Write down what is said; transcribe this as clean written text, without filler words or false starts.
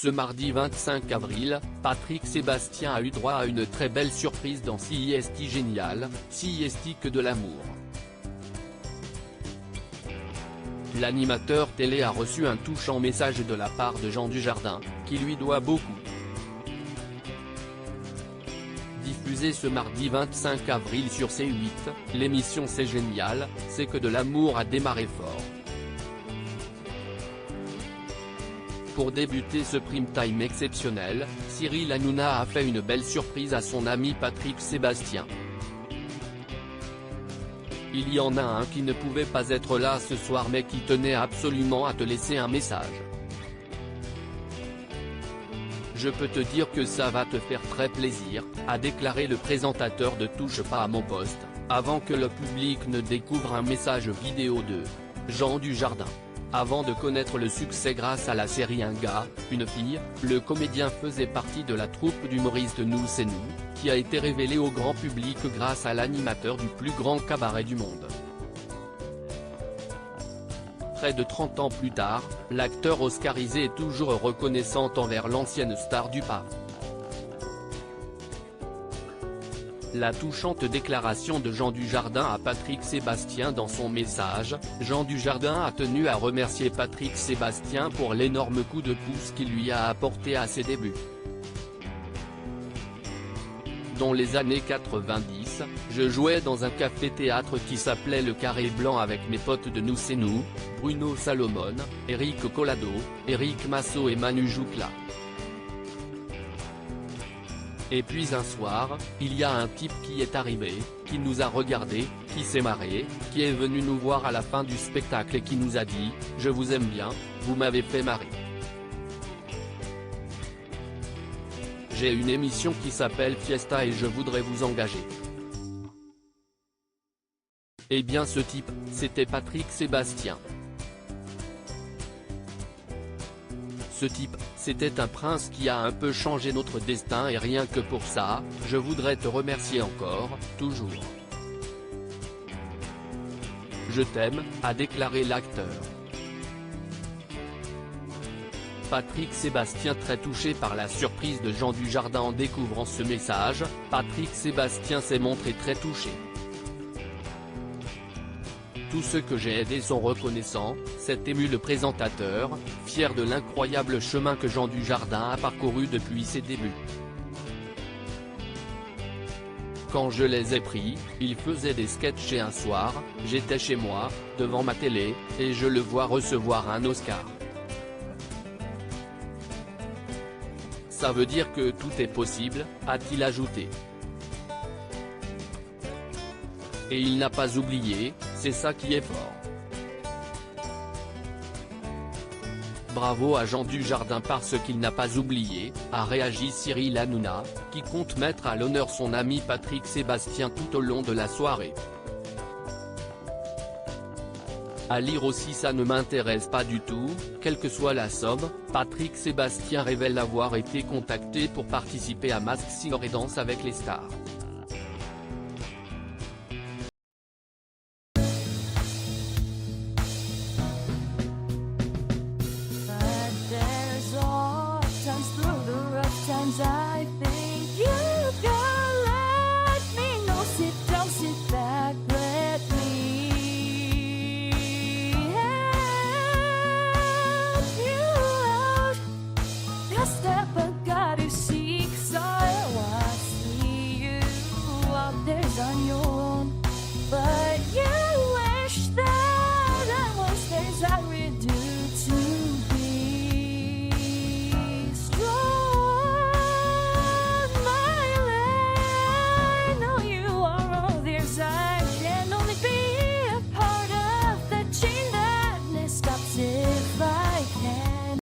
Ce mardi 25 avril, Patrick Sébastien a eu droit à une très belle surprise dans CIST Génial, CIST que de l'amour. L'animateur télé a reçu un touchant message de la part de Jean Dujardin, qui lui doit beaucoup. Diffusée ce mardi 25 avril sur C8, l'émission C'est Génial, c'est que de l'amour a démarré fort. Pour débuter ce prime time exceptionnel, Cyril Hanouna a fait une belle surprise à son ami Patrick Sébastien. Il y en a un qui ne pouvait pas être là ce soir mais qui tenait absolument à te laisser un message. Je peux te dire que ça va te faire très plaisir, a déclaré le présentateur de Touche pas à mon poste, avant que le public ne découvre un message vidéo de Jean Dujardin. Avant de connaître le succès grâce à la série Un gars, une fille, le comédien faisait partie de la troupe d'humoristes Nous c'est nous, qui a été révélée au grand public grâce à l'animateur du plus grand cabaret du monde. Près de 30 ans plus tard, l'acteur oscarisé est toujours reconnaissant envers l'ancienne star du PAF. La touchante déclaration de Jean Dujardin à Patrick Sébastien dans son message, Jean Dujardin a tenu à remercier Patrick Sébastien pour l'énorme coup de pouce qu'il lui a apporté à ses débuts. Dans les années 90, je jouais dans un café-théâtre qui s'appelait Le Carré Blanc avec mes potes de Nous c'est nous, Bruno Salomon, Eric Collado, Eric Massot et Manu Joucla. Et puis un soir, il y a un type qui est arrivé, qui nous a regardé, qui s'est marré, qui est venu nous voir à la fin du spectacle et qui nous a dit « Je vous aime bien, vous m'avez fait marrer. J'ai une émission qui s'appelle Fiesta et je voudrais vous engager. » Eh bien ce type, c'était Patrick Sébastien. Ce type, c'était un prince qui a un peu changé notre destin et rien que pour ça, je voudrais te remercier encore, toujours. Je t'aime, a déclaré l'acteur. Patrick Sébastien très touché par la surprise de Jean Dujardin en découvrant ce message, Patrick Sébastien s'est montré très touché. Tous ceux que j'ai aidés sont reconnaissants, s'est ému le présentateur, fier de l'incroyable chemin que Jean Dujardin a parcouru depuis ses débuts. Quand je les ai pris, ils faisaient des sketchs et un soir, j'étais chez moi, devant ma télé, et je le vois recevoir un Oscar. Ça veut dire que tout est possible, a-t-il ajouté. Et il n'a pas oublié, c'est ça qui est fort. Bravo à Jean Dujardin parce qu'il n'a pas oublié, a réagi Cyril Hanouna, qui compte mettre à l'honneur son ami Patrick Sébastien tout au long de la soirée. À lire aussi ça ne m'intéresse pas du tout, quelle que soit la somme, Patrick Sébastien révèle avoir été contacté pour participer à Masked Singer et Danse avec les stars. I think you can let me know. Sit down, sit back, let me help you out. Just